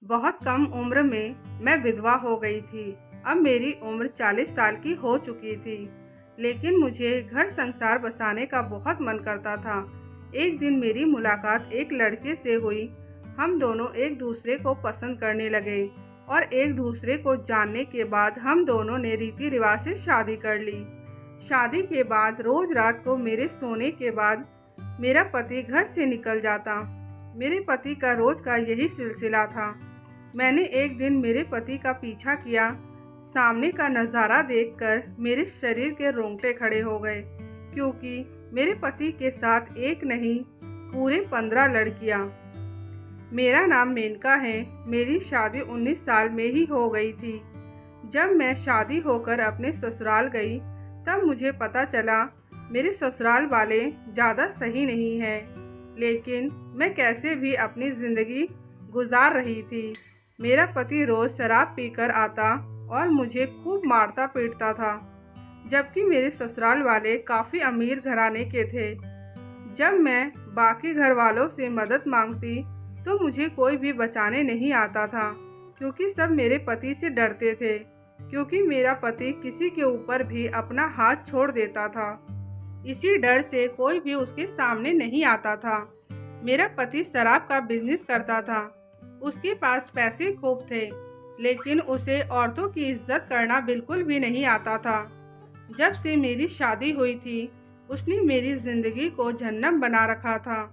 बहुत कम उम्र में मैं विधवा हो गई थी। अब मेरी उम्र 40 साल की हो चुकी थी, लेकिन मुझे घर संसार बसाने का बहुत मन करता था। एक दिन मेरी मुलाकात एक लड़के से हुई। हम दोनों एक दूसरे को पसंद करने लगे और एक दूसरे को जानने के बाद हम दोनों ने रीति रिवाज से शादी कर ली। शादी के बाद रोज रात को मेरे सोने के बाद मेरा पति घर से निकल जाता। मेरे पति का रोज का यही सिलसिला था। मैंने एक दिन मेरे पति का पीछा किया। सामने का नज़ारा देखकर मेरे शरीर के रोंगटे खड़े हो गए, क्योंकि मेरे पति के साथ एक नहीं पूरे 15 लड़कियां। मेरा नाम मेनका है। मेरी शादी 19 साल में ही हो गई थी। जब मैं शादी होकर अपने ससुराल गई तब मुझे पता चला मेरे ससुराल वाले ज़्यादा सही नहीं हैं, लेकिन मैं कैसे भी अपनी ज़िंदगी गुजार रही थी। मेरा पति रोज़ शराब पीकर आता और मुझे खूब मारता पीटता था, जबकि मेरे ससुराल वाले काफ़ी अमीर घराने के थे। जब मैं बाकी घर वालों से मदद मांगती तो मुझे कोई भी बचाने नहीं आता था, क्योंकि सब मेरे पति से डरते थे, क्योंकि मेरा पति किसी के ऊपर भी अपना हाथ छोड़ देता था। इसी डर से कोई भी उसके सामने नहीं आता था। मेरा पति शराब का बिजनेस करता था। उसके पास पैसे खूब थे, लेकिन उसे औरतों की इज्जत करना बिल्कुल भी नहीं आता था। जब से मेरी शादी हुई थी उसने मेरी ज़िंदगी को जहन्नम बना रखा था।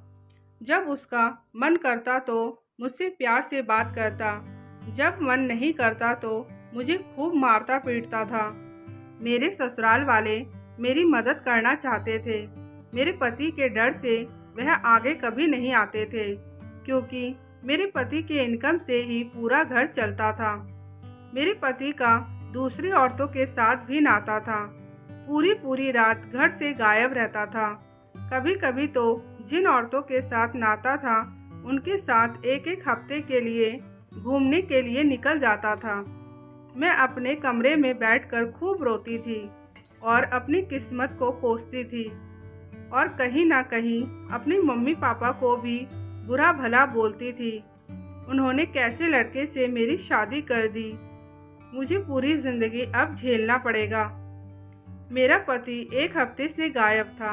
जब उसका मन करता तो मुझसे प्यार से बात करता, जब मन नहीं करता तो मुझे खूब मारता पीटता था। मेरे ससुराल वाले मेरी मदद करना चाहते थे। मेरे पति के डर से वह आगे कभी नहीं आते थे, क्योंकि मेरे पति के इनकम से ही पूरा घर चलता था। मेरे पति का दूसरी औरतों के साथ भी नाता था। पूरी पूरी रात घर से गायब रहता था। कभी कभी तो जिन औरतों के साथ नाता था उनके साथ एक एक हफ्ते के लिए घूमने के लिए निकल जाता था। मैं अपने कमरे में बैठकर खूब रोती थी और अपनी किस्मत को कोसती थी, और कहीं ना कहीं अपनी मम्मी पापा को भी बुरा भला बोलती थी। उन्होंने कैसे लड़के से मेरी शादी कर दी। मुझे पूरी ज़िंदगी अब झेलना पड़ेगा। मेरा पति एक हफ्ते से गायब था।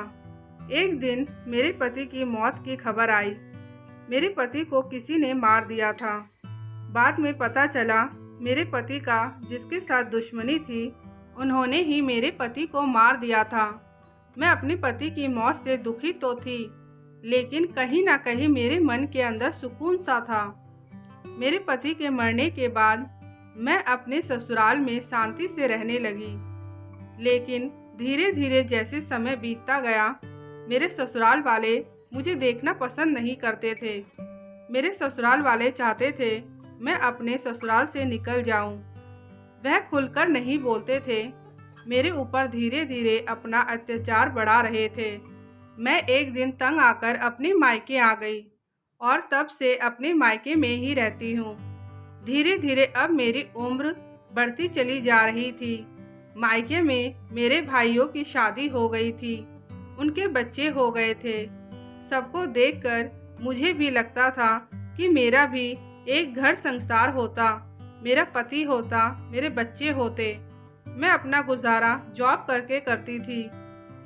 एक दिन मेरे पति की मौत की खबर आई। मेरे पति को किसी ने मार दिया था। बाद में पता चला मेरे पति का जिसके साथ दुश्मनी थी उन्होंने ही मेरे पति को मार दिया था। मैं अपने पति की मौत से दुखी तो थी, लेकिन कहीं ना कहीं मेरे मन के अंदर सुकून सा था। मेरे पति के मरने के बाद मैं अपने ससुराल में शांति से रहने लगी, लेकिन धीरे धीरे जैसे समय बीतता गया मेरे ससुराल वाले मुझे देखना पसंद नहीं करते थे। मेरे ससुराल वाले चाहते थे मैं अपने ससुराल से निकल जाऊं। वह खुलकर नहीं बोलते थे। मेरे ऊपर धीरे धीरे अपना अत्याचार बढ़ा रहे थे। मैं एक दिन तंग आकर अपने मायके आ गई और तब से अपने मायके में ही रहती हूँ। धीरे धीरे अब मेरी उम्र बढ़ती चली जा रही थी। मायके में मेरे भाइयों की शादी हो गई थी, उनके बच्चे हो गए थे। सबको देखकर मुझे भी लगता था कि मेरा भी एक घर संसार होता, मेरा पति होता, मेरे बच्चे होते। मैं अपना गुजारा जॉब करके करती थी।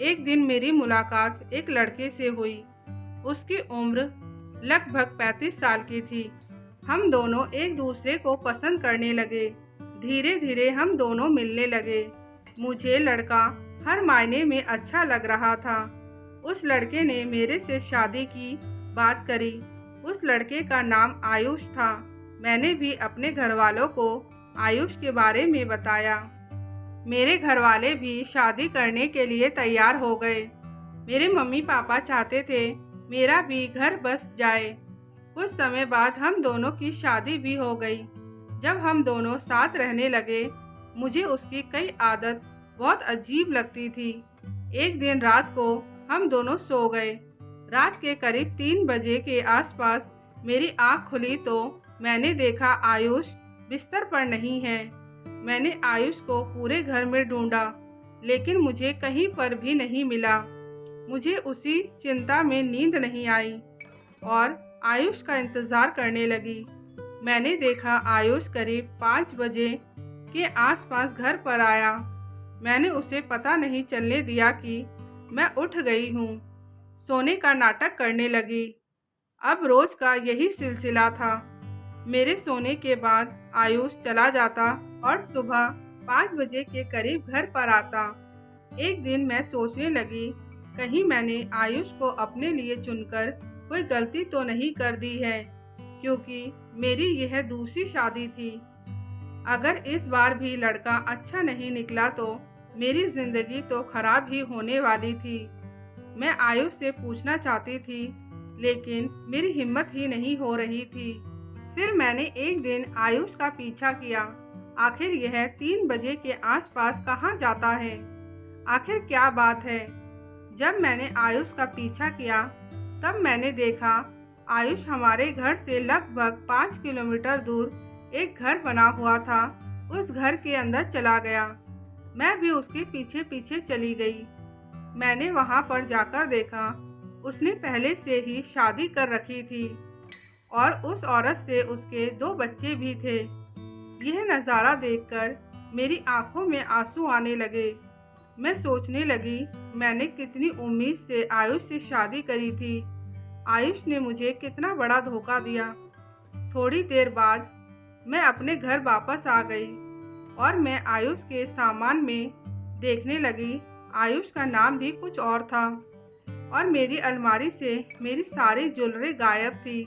एक दिन मेरी मुलाकात एक लड़के से हुई। उसकी उम्र लगभग 35 साल की थी। हम दोनों एक दूसरे को पसंद करने लगे। धीरे धीरे हम दोनों मिलने लगे। मुझे लड़का हर मायने में अच्छा लग रहा था। उस लड़के ने मेरे से शादी की बात करी। उस लड़के का नाम आयुष था। मैंने भी अपने घर वालों को आयुष के बारे में बताया। मेरे घर वाले भी शादी करने के लिए तैयार हो गए। मेरे मम्मी पापा चाहते थे मेरा भी घर बस जाए। कुछ समय बाद हम दोनों की शादी भी हो गई। जब हम दोनों साथ रहने लगे मुझे उसकी कई आदत बहुत अजीब लगती थी। एक दिन रात को हम दोनों सो गए। रात के करीब 3 बजे के आसपास मेरी आँख खुली तो मैंने देखा आयुष बिस्तर पर नहीं है। मैंने आयुष को पूरे घर में ढूंढा, लेकिन मुझे कहीं पर भी नहीं मिला। मुझे उसी चिंता में नींद नहीं आई और आयुष का इंतज़ार करने लगी। मैंने देखा आयुष करीब 5 बजे के आसपास घर पर आया। मैंने उसे पता नहीं चलने दिया कि मैं उठ गई हूँ। सोने का नाटक करने लगी। अब रोज का यही सिलसिला था। मेरे सोने के बाद आयुष चला जाता और सुबह 5 बजे के करीब घर पर आता। एक दिन मैं सोचने लगी, कहीं मैंने आयुष को अपने लिए चुनकर कोई गलती तो नहीं कर दी है, क्योंकि मेरी यह दूसरी शादी थी। अगर इस बार भी लड़का अच्छा नहीं निकला तो मेरी जिंदगी तो खराब ही होने वाली थी। मैं आयुष से पूछना चाहती थी, लेकिन मेरी हिम्मत ही नहीं हो रही थी। फिर मैंने एक दिन आयुष का पीछा किया। आखिर यह 3 बजे के आसपास कहाँ जाता है? आखिर क्या बात है? जब मैंने आयुष का पीछा किया तब मैंने देखा आयुष हमारे घर से लगभग 5 किलोमीटर दूर एक घर बना हुआ था, उस घर के अंदर चला गया। मैं भी उसके पीछे पीछे चली गई। मैंने वहां पर जाकर देखा उसने पहले से ही शादी कर रखी थी और उस औरत से उसके 2 बच्चे भी थे। यह नज़ारा देखकर मेरी आंखों में आंसू आने लगे। मैं सोचने लगी, मैंने कितनी उम्मीद से आयुष से शादी करी थी। आयुष ने मुझे कितना बड़ा धोखा दिया। थोड़ी देर बाद मैं अपने घर वापस आ गई और मैं आयुष के सामान में देखने लगी। आयुष का नाम भी कुछ और था और मेरी अलमारी से मेरी सारी ज्वेलरी गायब थी।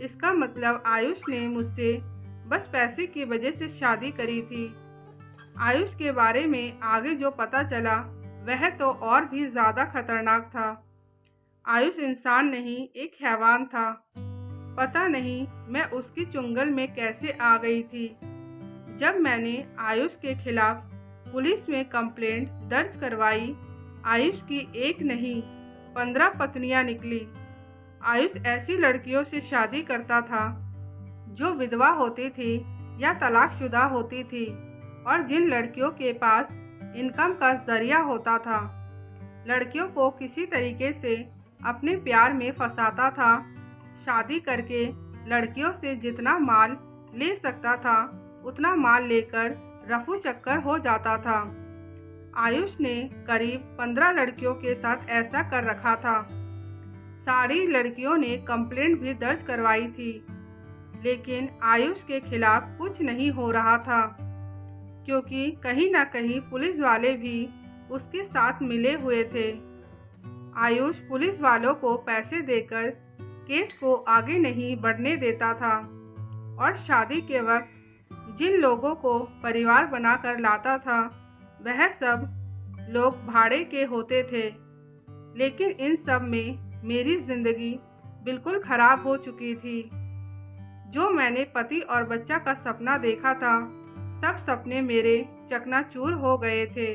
इसका मतलब आयुष ने मुझसे बस पैसे की वजह से शादी करी थी। आयुष के बारे में आगे जो पता चला वह तो और भी ज़्यादा खतरनाक था। आयुष इंसान नहीं, एक हैवान था। पता नहीं मैं उसकी चुंगल में कैसे आ गई थी। जब मैंने आयुष के खिलाफ पुलिस में कंप्लेंट दर्ज करवाई, आयुष की एक नहीं 15 पत्नियां निकली। आयुष ऐसी लड़कियों से शादी करता था जो विधवा होती थी या तलाकशुदा होती थी और जिन लड़कियों के पास इनकम का जरिया होता था। लड़कियों को किसी तरीके से अपने प्यार में फंसाता था। शादी करके लड़कियों से जितना माल ले सकता था उतना माल लेकर रफू चक्कर हो जाता था। आयुष ने करीब 15 लड़कियों के साथ ऐसा कर रखा था। सारी लड़कियों ने कंप्लेंट भी दर्ज करवाई थी, लेकिन आयुष के खिलाफ कुछ नहीं हो रहा था, क्योंकि कहीं ना कहीं पुलिस वाले भी उसके साथ मिले हुए थे। आयुष पुलिस वालों को पैसे देकर केस को आगे नहीं बढ़ने देता था और शादी के वक्त जिन लोगों को परिवार बनाकर लाता था वह सब लोग भाड़े के होते थे। लेकिन इन सब में मेरी ज़िंदगी बिल्कुल ख़राब हो चुकी थी। जो मैंने पति और बच्चा का सपना देखा था, सब सपने मेरे चकनाचूर हो गए थे।